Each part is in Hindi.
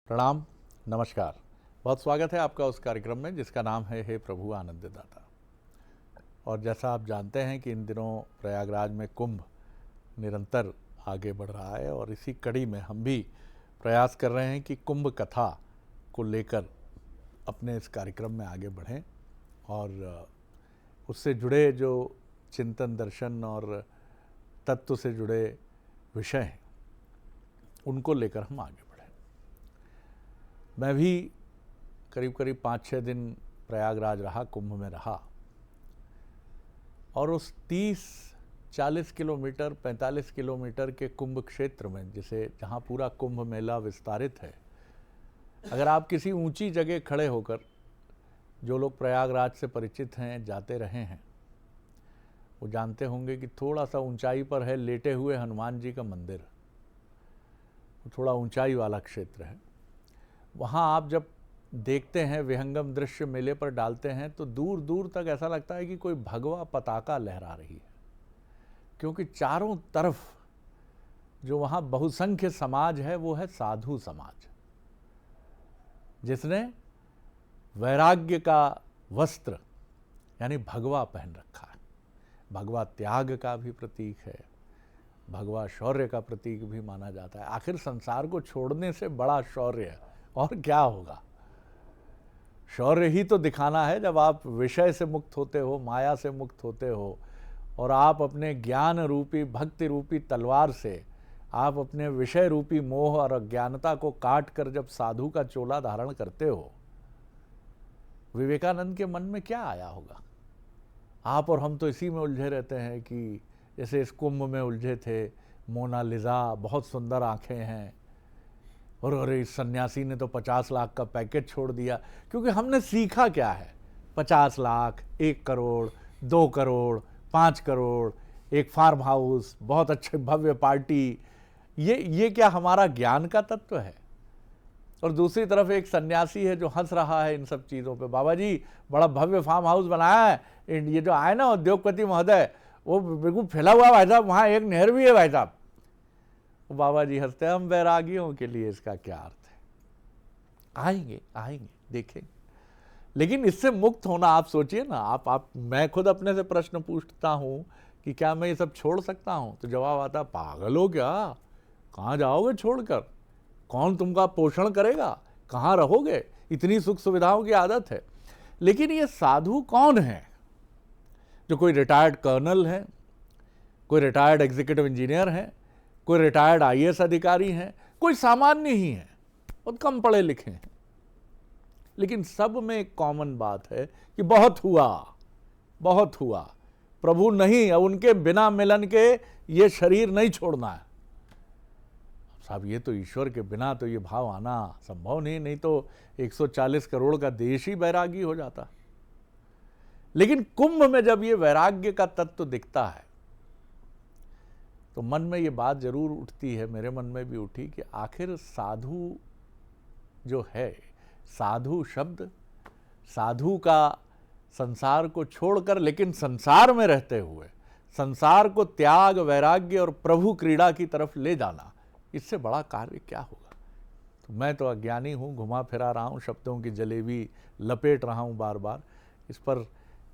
प्रणाम, नमस्कार। बहुत स्वागत है आपका उस कार्यक्रम में जिसका नाम है हे प्रभु आनंद दाता। और जैसा आप जानते हैं कि इन दिनों प्रयागराज में कुंभ निरंतर आगे बढ़ रहा है और इसी कड़ी में हम भी प्रयास कर रहे हैं कि कुंभ कथा को लेकर अपने इस कार्यक्रम में आगे बढ़ें और उससे जुड़े जो चिंतन दर्शन और तत्व से जुड़े विषय हैं उनको लेकर हम आगे बढ़ें। मैं भी करीब करीब 5-6 दिन प्रयागराज रहा, कुंभ में रहा और उस 30-40 किलोमीटर 45 किलोमीटर के कुंभ क्षेत्र में जहाँ पूरा कुंभ मेला विस्तारित है, अगर आप किसी ऊंची जगह खड़े होकर, जो लोग प्रयागराज से परिचित हैं, जाते रहे हैं, वो जानते होंगे कि थोड़ा सा ऊंचाई पर है लेटे हुए हनुमान जी का मंदिर। थोड़ा ऊंचाई वाला क्षेत्र है। वहाँ आप जब देखते हैं, विहंगम दृश्य मेले पर डालते हैं, तो दूर दूर तक ऐसा लगता है कि कोई भगवा पताका लहरा रही है, क्योंकि चारों तरफ जो वहाँ बहुसंख्य समाज है वो है साधु समाज, जिसने वैराग्य का वस्त्र यानी भगवा पहन रखा है। भगवा त्याग का भी प्रतीक है, भगवा शौर्य का प्रतीक भी माना जाता है। आखिर संसार को छोड़ने से बड़ा शौर्य और क्या होगा। शौर्य ही तो दिखाना है जब आप विषय से मुक्त होते हो, माया से मुक्त होते हो और आप अपने ज्ञान रूपी, भक्ति रूपी तलवार से आप अपने विषय रूपी मोह और अज्ञानता को काट कर जब साधु का चोला धारण करते हो। विवेकानंद के मन में क्या आया होगा। आप और हम तो इसी में उलझे रहते हैं कि जैसे इस कुंभ में उलझे थे, मोनालिसा, बहुत सुंदर आंखें हैं, और इस सन्यासी ने तो 50 लाख का पैकेज छोड़ दिया। क्योंकि हमने सीखा क्या है, 50 लाख, 1 करोड़, 2 करोड़, 5 करोड़, एक फार्म हाउस, बहुत अच्छे भव्य पार्टी, ये क्या हमारा ज्ञान का तत्व है। और दूसरी तरफ एक सन्यासी है जो हंस रहा है इन सब चीज़ों पे। बाबा जी बड़ा भव्य फार्म हाउस बनाया है, ये जो आए ना उद्योगपति महोदय, वो बिल्कुल फैला हुआ भाई साहब, वहाँ एक नहर भी है भाई साहब। बाबा जी हंसते हैं, हम वैरागियों के लिए इसका क्या अर्थ है। आएंगे देखेंगे। लेकिन इससे मुक्त होना, आप सोचिए ना, आप मैं खुद अपने से प्रश्न पूछता हूं कि क्या मैं ये सब छोड़ सकता हूं, तो जवाब आता, पागल हो क्या, कहां जाओगे छोड़कर, कौन तुमका पोषण करेगा, कहां रहोगे, इतनी सुख सुविधाओं की आदत है। लेकिन ये साधु कौन है? जो कोई रिटायर्ड कर्नल है, कोई रिटायर्ड एग्जीक्यूटिव इंजीनियर है, कोई रिटायर्ड आईएएस अधिकारी हैं, कोई सामान्य ही हैं, बहुत कम पढ़े लिखे हैं, लेकिन सब में एक कॉमन बात है कि बहुत हुआ, प्रभु नहीं, अब उनके बिना मिलन के ये शरीर नहीं छोड़ना है। साहब ये तो ईश्वर के बिना तो ये भाव आना संभव नहीं तो 140 करोड़ का देश ही वैरागी हो जाता। लेकिन कुंभ में जब ये वैराग्य का तत्व दिखता है तो मन में ये बात जरूर उठती है, मेरे मन में भी उठी, कि आखिर साधु जो है, साधु शब्द, साधु का संसार को छोड़कर लेकिन संसार में रहते हुए संसार को त्याग, वैराग्य और प्रभु क्रीड़ा की तरफ ले जाना, इससे बड़ा कार्य क्या होगा। तो मैं तो अज्ञानी हूँ, घुमा फिरा रहा हूँ, शब्दों की जलेबी लपेट रहा हूँ बार बार। इस पर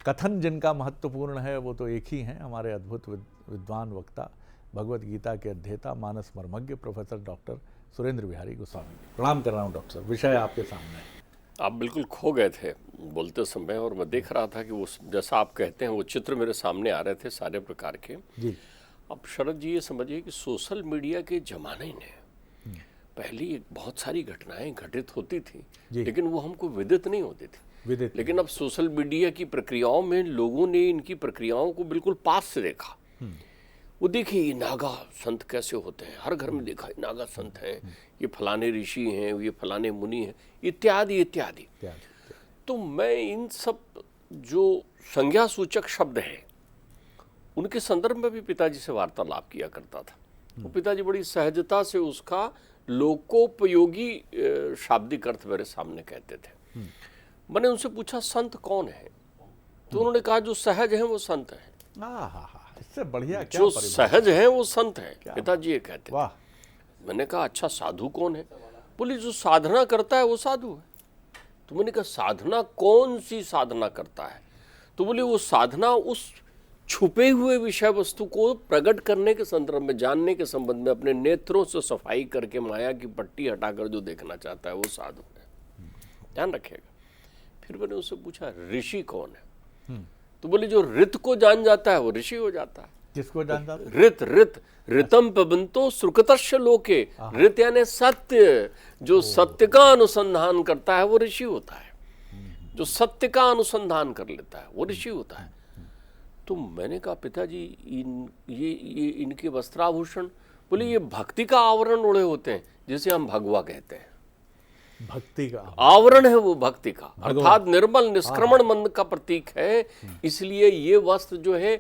कथन जिनका महत्वपूर्ण है वो तो एक ही हैं, हमारे अद्भुत विद्वान वक्ता, भगवत गीता के अध्येता, मानस मर्मज्ञ प्रोफेसर डॉक्टर सुरेंद्र बिहारी गोस्वामी। प्रणाम कर रहा हूँ डॉक्टर साहब, विषय आपके सामने है। आप बिल्कुल खो गए थे बोलते समय, और मैं देख रहा था कि वो जैसा आप कहते हैं वो चित्र मेरे सामने आ रहे थे सारे प्रकार के जी। अब शरद जी ये समझिए कि सोशल मीडिया के जमाने ने पहले बहुत सारी घटनाएं घटित होती थी, लेकिन वो हमको विदित नहीं होती थी। लेकिन अब सोशल मीडिया की प्रक्रियाओं में लोगों ने इनकी प्रक्रियाओं को बिल्कुल पास से देखा। वो देखिए ये नागा संत कैसे होते हैं, हर घर में देखा नागा संत हैं, ये फलाने ऋषि हैं, ये फलाने मुनि हैं, इत्यादि इत्यादि। तो मैं इन सब जो संज्ञा सूचक शब्द हैं उनके संदर्भ में भी पिताजी से वार्तालाप किया करता था। वो पिताजी बड़ी सहजता से उसका लोकोपयोगी शाब्दिक अर्थ मेरे सामने कहते थे। मैंने उनसे पूछा संत कौन है, तो उन्होंने कहा जो सहज हैं वो संत हैं। इससे बढ़िया क्या, जो सहज हैं वो संत हैं, पिताजी ये कहते हैं। मैंने कहा अच्छा साधु कौन है, बोले जो साधना करता है वो साधु है। तो मैंने कहा साधना कौन सी साधना करता है? तो बोले वो साधना उस छुपे हुए विषय वस्तु को प्रकट करने के संदर्भ में, जानने के संबंध में अपने नेत्रों से सफाई करके माया की पट्टी हटाकर जो देखना चाहता है वो साधु है। ध्यान रखिएगा। फिर मैंने उससे पूछा ऋषि कौन है? तो बोले जो ऋत को जान जाता है वो ऋषि हो जाता है। किसको जान जाता है? ऋत ऋत ऋतम पबंतो सुकृतस्य लोके। ऋत यानी सत्य, जो सत्य का अनुसंधान करता है वो ऋषि होता है। जो सत्य का अनुसंधान कर लेता है वो ऋषि होता है। तो मैंने कहा पिताजी ये इनके वस्त्राभूषण, बोले ये भक्ति का आवरण ओढ़े होते हैं, जिसे हम भगवा कहते हैं। भक्ति का आवरण है वो, भक्ति का अर्थात निर्मल निष्क्रमण मन का प्रतीक है। इसलिए ये वस्त्र जो है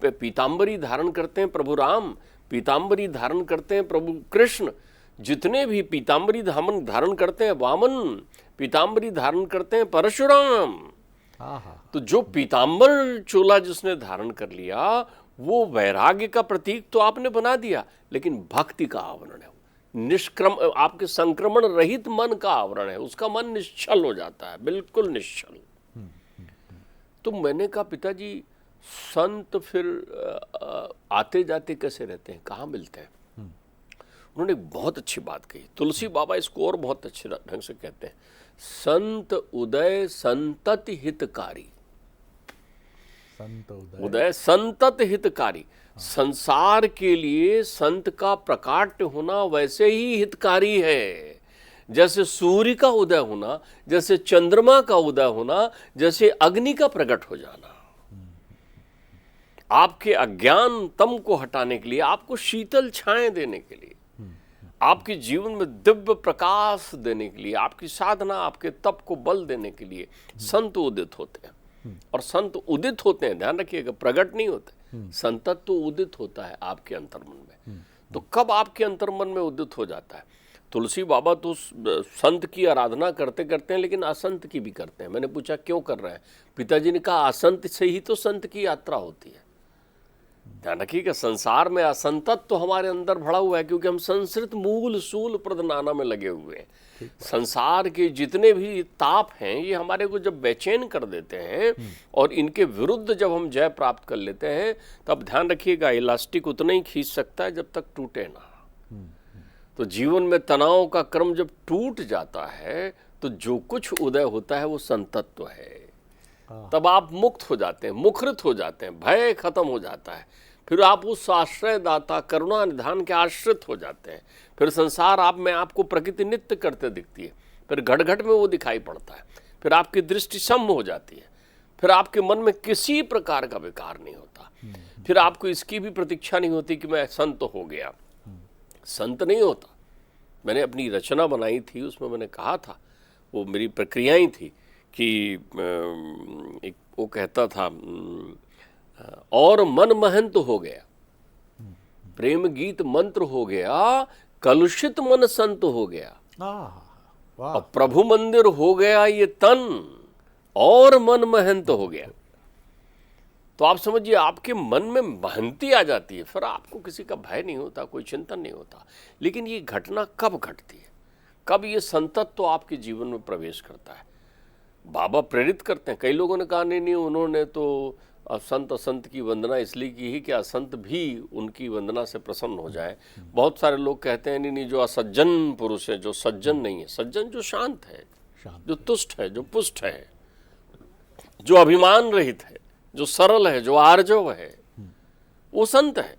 पीताम्बरी धारण करते हैं प्रभु राम, पीताम्बरी धारण करते हैं प्रभु कृष्ण, जितने भी पीताम्बरी धारण करते हैं वामन, पीताम्बरी धारण करते हैं परशुराम। तो जो पीताम्बर चोला जिसने धारण कर लिया वो वैराग्य का प्रतीक तो आपने बना दिया, लेकिन भक्ति का आवरण है, निष्क्रम आपके संक्रमण रहित मन का आवरण है। उसका मन निश्चल हो जाता है, बिल्कुल निश्चल। तो मैंने कहा पिताजी संत फिर आते जाते कैसे रहते हैं, कहाँ मिलते हैं? उन्होंने बहुत अच्छी बात कही। तुलसी बाबा इसको और बहुत अच्छे ढंग से कहते हैं, संत उदय संतति हितकारी। उदय संतत हितकारी। संसार के लिए संत का प्रकाट्य होना वैसे ही हितकारी है जैसे सूर्य का उदय होना, जैसे चंद्रमा का उदय होना, जैसे अग्नि का प्रकट हो जाना। आपके अज्ञान तम को हटाने के लिए, आपको शीतल छाएं देने के लिए, आपके जीवन में दिव्य प्रकाश देने के लिए, आपकी साधना, आपके तप को बल देने के लिए संत उदित होते हैं। और संत उदित होते हैं, ध्यान रखिएगा, प्रकट नहीं होते। संतत्व तो उदित होता है आपके अंतर्मन में। तो कब आपके अंतर्मन में उदित हो जाता है? तुलसी बाबा तो संत की आराधना करते करते हैं, लेकिन असंत की भी करते हैं। मैंने पूछा क्यों कर रहे हैं? पिताजी ने कहा असंत से ही तो संत की यात्रा होती है। ध्यान रखिएगा, संसार में असंतत्व तो हमारे अंदर भरा हुआ है, क्योंकि हम संस्कृत मूल सूल प्रदनाना में लगे हुए हैं। संसार के जितने भी ताप हैं ये हमारे को जब बेचैन कर देते हैं और इनके विरुद्ध जब हम जय प्राप्त कर लेते हैं, तब ध्यान रखिएगा इलास्टिक उतना ही खींच सकता है जब तक टूटे ना। तो जीवन में तनाव का क्रम जब टूट जाता है तो जो कुछ उदय होता है वो संतत्व है। तब आप मुक्त हो जाते हैं, मुखरित हो जाते हैं, भय खत्म हो जाता है। फिर आप उस आश्रय दाता करुणा निधान के आश्रित हो जाते हैं। फिर संसार आप में आपको प्रकृति नित्य करते दिखती है, फिर घट घट में वो दिखाई पड़ता है। फिर आपकी दृष्टि सम हो जाती है, फिर आपके मन में किसी प्रकार का विकार नहीं होता। फिर आपको इसकी भी प्रतीक्षा नहीं होती कि मैं संत हो गया। संत नहीं होता। मैंने अपनी रचना बनाई थी, उसमें मैंने कहा था, वो मेरी प्रक्रियाएं थी कि एक वो कहता था और मन महंत हो गया, प्रेम गीत मंत्र हो गया, कलुषित मन संत हो गया, और प्रभु मंदिर हो गया ये तन, और मन महंत हो गया। तो आप समझिए आपके मन में महंती आ जाती है, फिर आपको किसी का भय नहीं होता, कोई चिंतन नहीं होता। लेकिन ये घटना कब घटती है, कब ये संतत्व तो आपके जीवन में प्रवेश करता है? बाबा प्रेरित करते हैं। कई लोगों ने कहा नहीं उन्होंने तो असंत की वंदना इसलिए की ही कि असंत भी उनकी वंदना से प्रसन्न हो जाए। बहुत सारे लोग कहते हैं नहीं जो असज्जन पुरुष है, जो सज्जन नहीं है। सज्जन जो शांत है, जो तुष्ट है, जो पुष्ट है, जो अभिमान रहित है, जो सरल है, जो आर्जव है, वो संत है।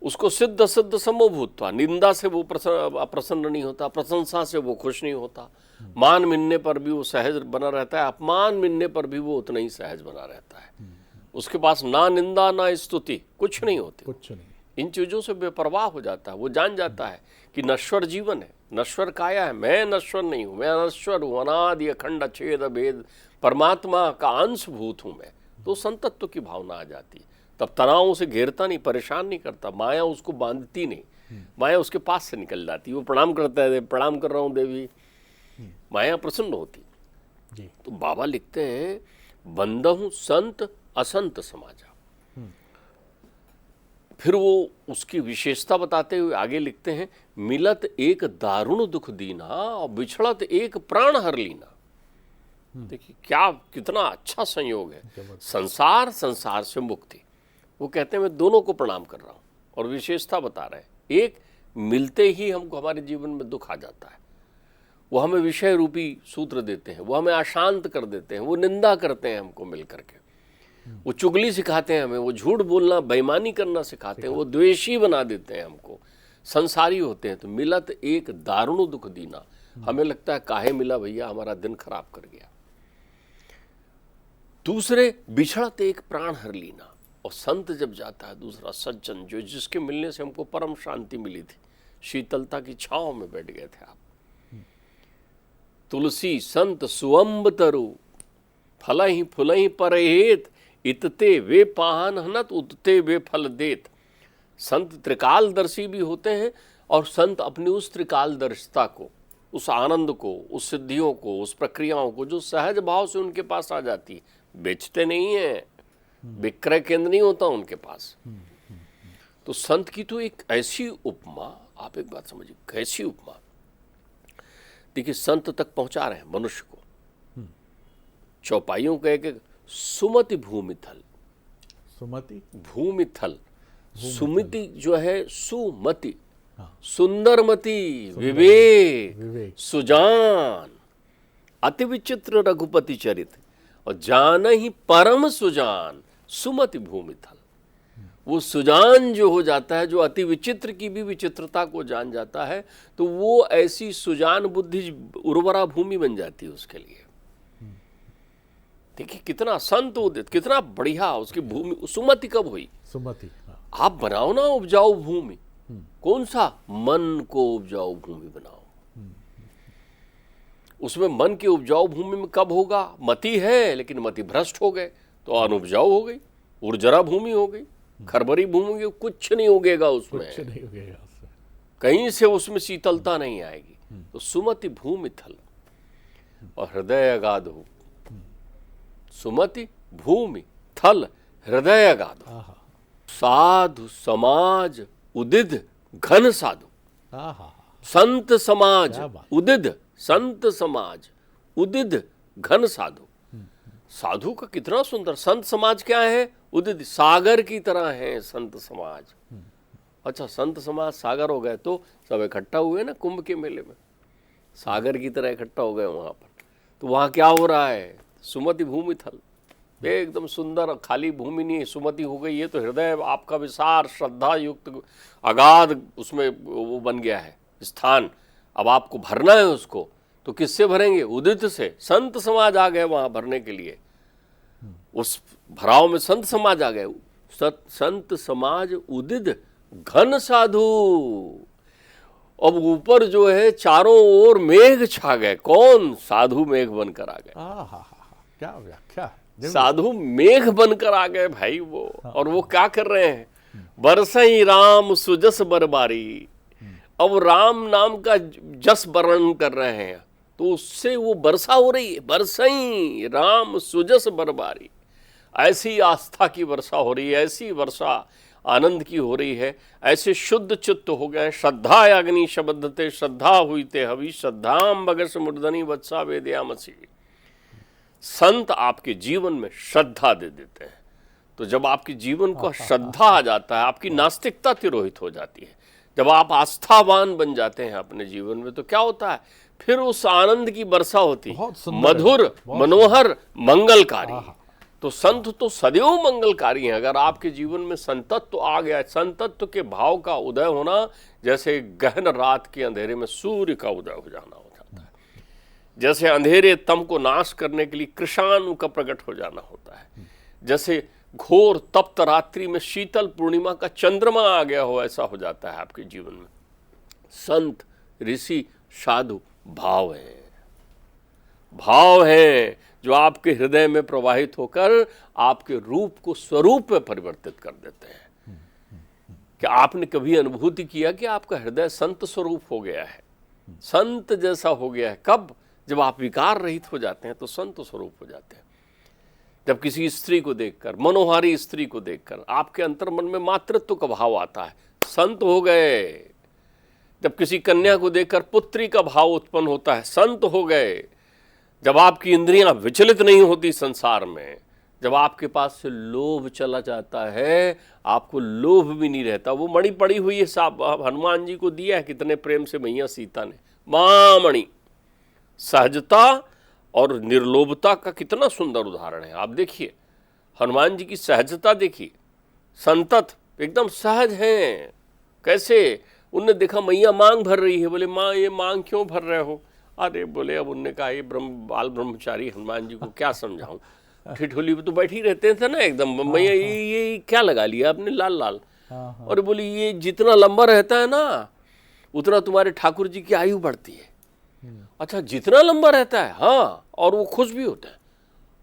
उसको सिद्ध सिद्ध समोभूतवा, निंदा से वो प्रसन्न नहीं होता, प्रशंसा से वो खुश नहीं होता, मान मिलने पर भी वो सहज बना रहता है, अपमान मिलने पर भी वो उतना ही सहज बना रहता है। उसके पास ना निंदा ना स्तुति कुछ नहीं होती, कुछ नहीं। इन चीजों से बेपरवाह हो जाता है। वो जान जाता है कि नश्वर जीवन है, नश्वर काया है, मैं नश्वर नहीं हूं, मैं अनश्वर हूं, अनादि अखंड अछेद भेद परमात्मा का अंश भूत हूं मैं। तो संतत्व की भावना आ जाती है। तब तनाव उसे घेरता नहीं, परेशान नहीं करता, माया उसको बांधती नहीं, माया उसके पास से निकल जाती। वो प्रणाम करता है, प्रणाम कर रहा हूं देवी, माया प्रसन्न होती जी। तो बाबा लिखते हैं बंदहु संत असंत समाजा। फिर वो उसकी विशेषता बताते हुए आगे लिखते हैं, मिलत एक दारुण दुख दीना और बिछड़त एक प्राण हर लीना। देखिए क्या कितना अच्छा संयोग है, संसार संसार से मुक्ति। वो कहते हैं मैं दोनों को प्रणाम कर रहा हूं और विशेषता बता रहे हैं। एक, मिलते ही हमको हमारे जीवन में दुख आ जाता है, वो हमें विषय रूपी सूत्र देते हैं, वो हमें अशांत कर देते हैं, वो निंदा करते हैं हमको मिल करके, वो चुगली सिखाते हैं हमें, वो झूठ बोलना बेईमानी करना सिखाते हैं, वो द्वेषी बना देते हैं हमको, संसारी होते हैं। तो मिलत एक दारुण दुख दीना, हमें लगता है काहे मिला भैया, हमारा दिन खराब कर गया। दूसरे, बिछड़त एक प्राण हर लीना, और संत जब जाता है, दूसरा सज्जन जो जिसके मिलने से हमको परम शांति मिली थी, शीतलता की छांव में बैठ गए थे आप। तुलसी संत सुअम्ब तरु फलहि फुलहि परहेत, इतते वे पाहन हनत उतते वे फल देत। संत त्रिकालदर्शी भी होते हैं, और संत अपनी उस त्रिकालदर्शिता को, उस आनंद को, उस सिद्धियों को, उस प्रक्रियाओं को जो सहज भाव से उनके पास आ जाती है, बेचते नहीं है, विक्रय केंद्र नहीं होता उनके पास। तो संत की तो एक ऐसी उपमा, आप एक बात समझिए, कैसी उपमा। देखिए संत तक पहुंचा रहे हैं मनुष्य को, चौपाइयों कह के सुमति भूमिथल, सुमति भूमिथल, सुमति जो है सुमति, सुंदरमति, विवेक, सुजान, अति विचित्र रघुपति चरित, और जान ही परम सुजान, सुमति भूमिथल। वो सुजान जो हो जाता है, जो अति विचित्र की भी विचित्रता को जान जाता है, तो वो ऐसी सुजान बुद्धि उर्वरा भूमि बन जाती है उसके लिए। देखिए कितना संत उदित, कितना बढ़िया उसकी भूमि। सुमति कब हुई? सुमति। आप बनाओ ना उपजाऊ भूमि। कौन सा? मन को उपजाऊ भूमि बनाओ। उसमें मन की उपजाऊ भूमि में कब होगा? मति है, लेकिन मति भ्रष्ट हो गए तो अनुपजाऊ हो गई, उर्जरा भूमि हो गई, खरबरी भूमि हो गई, कुछ नहीं उगेगा उसमें, कुछ नहीं उगेगा उसमें, कहीं से उसमें शीतलता नहीं आएगी। तो सुमति भूमि थल और हृदय अगाध हो। सुमति भूमि थल हृदय अगाध, साधु समाज उदिद घन साधु, संत समाज उदिद, संत समाज उदिद घन साधु। साधु का कितना सुंदर। संत समाज क्या है? उदित, सागर की तरह है संत समाज। अच्छा, संत समाज सागर हो गए तो सब इकट्ठा हुए ना कुंभ के मेले में, सागर की तरह इकट्ठा हो गए वहां पर। तो वहां क्या हो रहा है? सुमति भूमि थल, एकदम सुंदर, खाली भूमि नहीं, सुमति हो गई है। तो हृदय आपका विशाल श्रद्धा युक्त अगाध उसमें वो बन गया है स्थान। अब आपको भरना है उसको, तो किससे भरेंगे? उदित से। संत समाज आ गए वहां भरने के लिए, उस भराव में संत समाज आ गए। संत समाज उदित घन साधु। अब ऊपर जो है चारों ओर मेघ छा गए। कौन? साधु मेघ बनकर आ गए। क्या व्याख्या, साधु मेघ बनकर आ गए भाई वो। और वो क्या कर रहे हैं? बरसई राम सुजस बरबारी। अब राम नाम का जस वर्णन कर रहे हैं, तो उससे वो वर्षा हो रही है। बरसई राम सुजस बरबारी, ऐसी आस्था की वर्षा हो रही है, ऐसी वर्षा आनंद की हो रही है, ऐसे शुद्ध चित्त हो गए। श्रद्धा अग्नि शब्दते श्रद्धा हुई ते हवि, श्रद्धाम बगस मुर्दनी वत्सा वेदयामसी। संत आपके जीवन में श्रद्धा दे देते हैं। तो जब आपके जीवन को श्रद्धा आ जाता है, आपकी नास्तिकता तिरोहित हो जाती है। जब आप आस्थावान बन जाते हैं अपने जीवन में, तो क्या होता है? फिर उस आनंद की वर्षा होती, मधुर, मनोहर, मंगलकारी। तो संत तो सदैव मंगलकारी हैं। अगर आपके जीवन में संतत्व आ गया, संतत्व के भाव का उदय होना, जैसे गहन रात के अंधेरे में सूर्य का उदय हो जाना हो जाता है, जैसे अंधेरे तम को नाश करने के लिए कृष्णाणु का प्रकट हो जाना होता है, जैसे घोर तप्त रात्रि में शीतल पूर्णिमा का चंद्रमा आ गया हो, ऐसा हो जाता है आपके जीवन में। संत, ऋषि, साधु भाव है, भाव है जो आपके हृदय में प्रवाहित होकर आपके रूप को स्वरूप में परिवर्तित कर देते हैं। क्या आपने कभी अनुभूति किया कि आपका हृदय संत स्वरूप हो गया है, संत जैसा हो गया है? कब? जब आप विकार रहित हो जाते हैं तो संत स्वरूप हो जाते हैं। जब किसी स्त्री को देखकर, मनोहारी स्त्री को देखकर आपके अंतर्मन में मातृत्व का भाव आता है, संत हो गए। जब किसी कन्या को देखकर पुत्री का भाव उत्पन्न होता है, संत हो गए। जब आपकी इंद्रियां विचलित नहीं होती संसार में, जब आपके पास से लोभ चला जाता है, आपको लोभ भी नहीं रहता। वो मणि पड़ी हुई है साहब, हनुमान जी को दिया है कितने प्रेम से मैया सीता ने, मां मणि। सहजता और निर्लोभता का कितना सुंदर उदाहरण है। आप देखिए हनुमान जी की सहजता देखिए, संतत एकदम सहज हैं। कैसे उनने देखा मैया मांग भर रही है, बोले माँ ये मांग क्यों भर रहे हो? अरे बोले, अब उनने कहा ये बाल ब्रह्मचारी हनुमान जी को क्या समझाऊं, ठिठोली पे तो बैठी रहते थे ना एकदम, मैया ये क्या लगा लिया आपने लाल लाल। और बोली ये जितना लंबा रहता है ना उतना तुम्हारे ठाकुर जी की आयु बढ़ती है। अच्छा जितना लंबा रहता है, हाँ, और वो खुश भी होता है।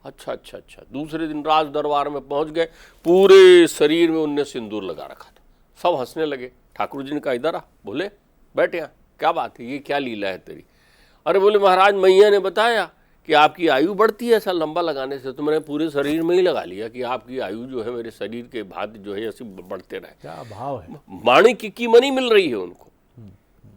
अच्छा अच्छा अच्छा। दूसरे दिन राज दरबार में पहुंच गए, पूरे शरीर में उनने सिंदूर लगा रखा था। सब हंसने लगे। ठाकुर जी ने कहा इधर आ। बोले बैठ यहाँ, क्या बात है, ये क्या लीला है तेरी? अरे बोले महाराज मैया ने बताया कि आपकी आयु बढ़ती है ऐसा लंबा लगाने से, तो मैंने पूरे शरीर में ही लगा लिया कि आपकी आयु जो है मेरे शरीर के भांति जो है ऐसे बढ़ते रहे। क्या भाव है। माणिक्य की मणि मिल रही है उनको,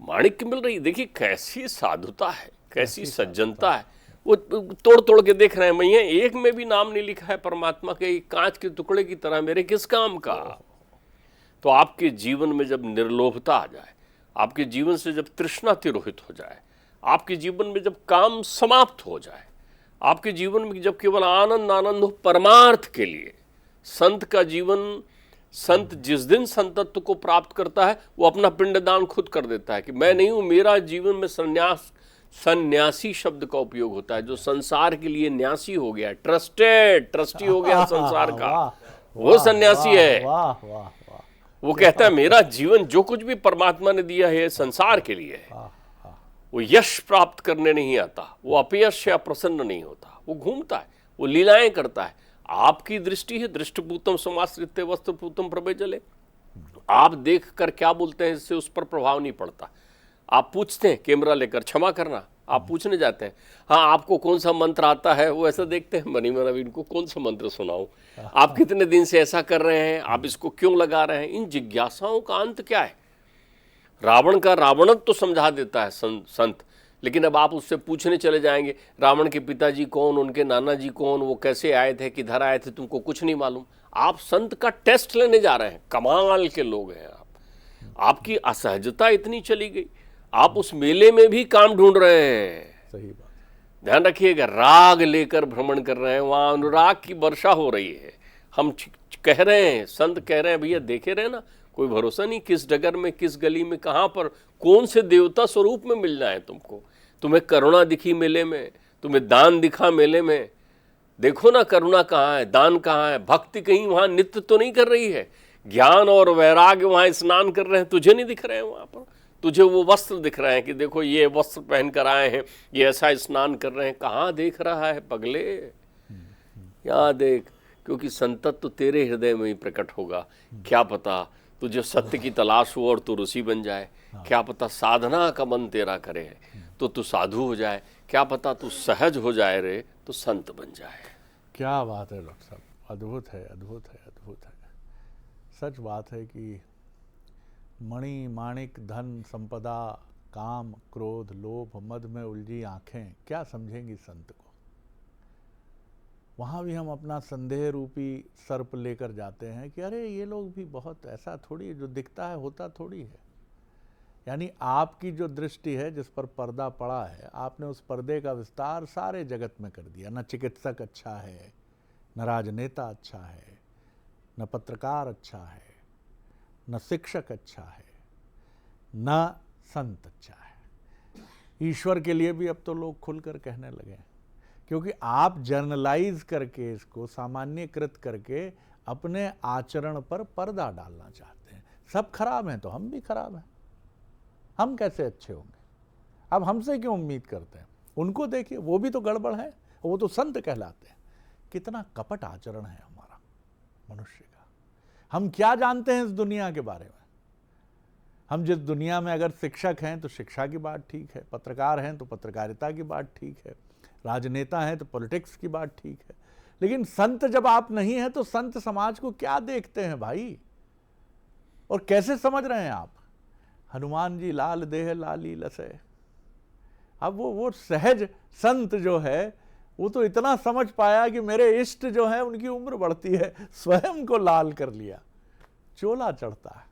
माणिक्य मिल रही है। देखिए कैसी साधुता है, कैसी सज्जनता है। वो तोड़ तोड़ के देख रहे हैं, मैया एक में भी नाम नहीं लिखा है परमात्मा के, कांच के टुकड़े की तरह मेरे किस काम का। तो आपके जीवन में जब निर्लोभता आ जाए, आपके जीवन से जब तृष्णा तिरोहित हो जाए, आपके जीवन में जब काम समाप्त हो जाए, आपके जीवन में जब केवल आनंद आनंद हो परमार्थ के लिए, संत का जीवन, संत जिस दिन संतत्व को प्राप्त करता है वो अपना पिंडदान खुद कर देता है कि मैं नहीं हूं, मेरा जीवन में संन्यास, सन्यासी शब्द का उपयोग होता है। जो संसार के लिए न्यासी हो गया, ट्रस्टी हो गया संसार का, वो सन्यासी है। वो कहता है मेरा जीवन जो कुछ भी परमात्मा ने दिया है संसार के लिए है। वो यश प्राप्त करने नहीं आता, वो अपयश या प्रसन्न नहीं होता, वो घूमता है, वो लीलाएं करता है। आपकी दृष्टि है दृष्टिपूतम समाश्रित वस्त्रपूतम प्रभेजले। आप देख कर क्या बोलते हैं इससे उस पर प्रभाव नहीं पड़ता। आप पूछते हैं कैमरा लेकर, क्षमा करना, आप पूछने जाते हैं, हाँ आपको कौन सा मंत्र आता है, वो ऐसा देखते हैं मनी मन इनको कौन सा मंत्र सुनाऊं, आप कितने दिन से ऐसा कर रहे हैं, आप इसको क्यों लगा रहे हैं। इन जिज्ञासाओं का अंत क्या है? रावण का रावणत्व तो समझा देता है संत, लेकिन अब आप उससे पूछने चले जाएंगे रावण के पिताजी कौन, उनके नाना जी कौन, वो कैसे आए थे, किधर आए थे, तुमको कुछ नहीं मालूम। आप संत का टेस्ट लेने जा रहे हैं। कमाल के लोग हैं आप। आपकी असहजता इतनी चली गई, आप उस मेले में भी काम ढूंढ रहे हैं। सही बात। ध्यान रखिएगा, राग लेकर भ्रमण कर रहे हैं, वहां अनुराग की वर्षा हो रही है। हम कह रहे हैं, संत कह रहे हैं भैया देखे रहे ना, कोई भरोसा नहीं किस डगर में, किस गली में, कहां पर कौन से देवता स्वरूप में मिलना है तुमको। तुम्हें करुणा दिखी मेले में, तुम्हें दान दिखा मेले में, देखो ना करुणा कहाँ है, दान कहाँ है, भक्ति कहीं वहां नित्य तो नहीं कर रही है, ज्ञान और वैराग्य वहां स्नान कर रहे हैं, तुझे नहीं दिख रहे हैं वहां पर। तुझे वो वस्त्र दिख रहे हैं कि देखो ये वस्त्र पहन कर आए हैं, ये ऐसा स्नान कर रहे हैं। कहाँ देख रहा है पगले, यहाँ देख, क्योंकि संतत्व तो तेरे हृदय में ही प्रकट होगा। क्या पता तुझे सत्य की तलाश हो और तू ऋषि बन जाए, क्या पता साधना का मन तेरा करे तो तू साधु हो जाए, क्या पता तू सहज हो जाए रे तो संत बन जाए। क्या बात है डॉक्टर साहब, अद्भुत है, अद्भुत है, अद्भुत है। सच बात है कि मणि माणिक धन संपदा काम क्रोध लोभ मद में उलझी आंखें क्या समझेंगी संत को। वहाँ भी हम अपना संदेह रूपी सर्प लेकर जाते हैं कि अरे ये लोग भी बहुत ऐसा थोड़ी है, जो दिखता है होता थोड़ी है। यानी आपकी जो दृष्टि है जिस पर पर्दा पड़ा है, आपने उस पर्दे का विस्तार सारे जगत में कर दिया। न चिकित्सक अच्छा है, न राजनेता अच्छा है, न पत्रकार अच्छा है, न शिक्षक अच्छा है, न संत अच्छा है। ईश्वर के लिए भी अब तो लोग खुलकर कहने लगे हैं, क्योंकि आप जर्नलाइज करके इसको सामान्यकृत करके अपने आचरण पर पर्दा डालना चाहते हैं। सब खराब हैं तो हम भी खराब हैं, हम कैसे अच्छे होंगे। अब हमसे क्यों उम्मीद करते हैं, उनको देखिए वो भी तो गड़बड़ है, वो तो संत कहलाते हैं। कितना कपट आचरण है हमारा मनुष्य का। हम क्या जानते हैं इस दुनिया के बारे में। हम जिस दुनिया में अगर शिक्षक हैं तो शिक्षा की बात ठीक है, पत्रकार हैं तो पत्रकारिता की बात ठीक है, राजनेता हैं तो पॉलिटिक्स की बात ठीक है, लेकिन संत जब आप नहीं हैं तो संत समाज को क्या देखते हैं भाई, और कैसे समझ रहे हैं आप? हनुमान जी लाल देह लाली लसे। अब वो सहज संत जो है वो तो इतना समझ पाया कि मेरे इष्ट जो है उनकी उम्र बढ़ती है, स्वयं को लाल कर लिया, चोला चढ़ता है।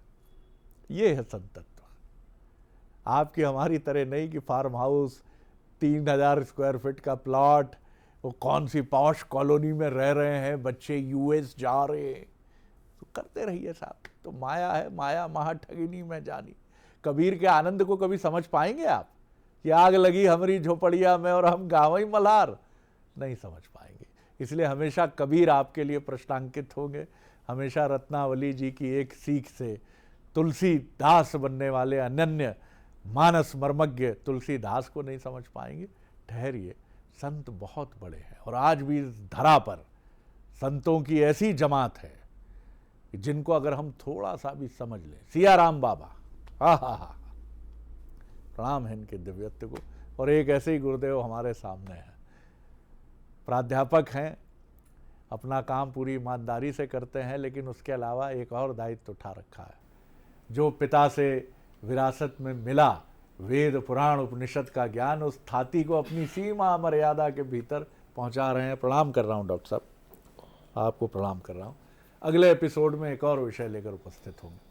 ये है संतत्व। आपकी हमारी तरह नहीं कि फार्म हाउस, 3000 स्क्वायर फीट का प्लॉट, वो कौन सी पॉश कॉलोनी में रह रहे हैं, बच्चे यूएस जा रहे हैं, तो करते रहिए साहब। तो माया है, माया महा ठगिनी में जानी। कबीर के आनंद को कभी समझ पाएंगे आप कि आग लगी हमारी झोपड़िया में और हम गाँव ही मल्हार? नहीं समझ पाएंगे। इसलिए हमेशा कबीर आपके लिए प्रश्नांकित होंगे, हमेशा रत्नावली जी की एक सीख से तुलसीदास बनने वाले अनन्य मानस मर्मज्ञ तुलसीदास को नहीं समझ पाएंगे। ठहरिए, संत बहुत बड़े हैं और आज भी इस धरा पर संतों की ऐसी जमात है कि जिनको अगर हम थोड़ा सा भी समझ लें, सियाराम बाबा, हा, प्रणाम है इनके दिव्यत्व को। और एक ऐसे ही गुरुदेव हमारे सामने हैं, प्राध्यापक हैं, अपना काम पूरी ईमानदारी से करते हैं, लेकिन उसके अलावा एक और दायित्व उठा रखा है, जो पिता से विरासत में मिला वेद पुराण उपनिषद का ज्ञान, उस थाती को अपनी सीमा मर्यादा के भीतर पहुंचा रहे हैं। प्रणाम कर रहा हूं डॉक्टर साहब, आपको प्रणाम कर रहा हूं। अगले एपिसोड में एक और विषय लेकर उपस्थित होंगे।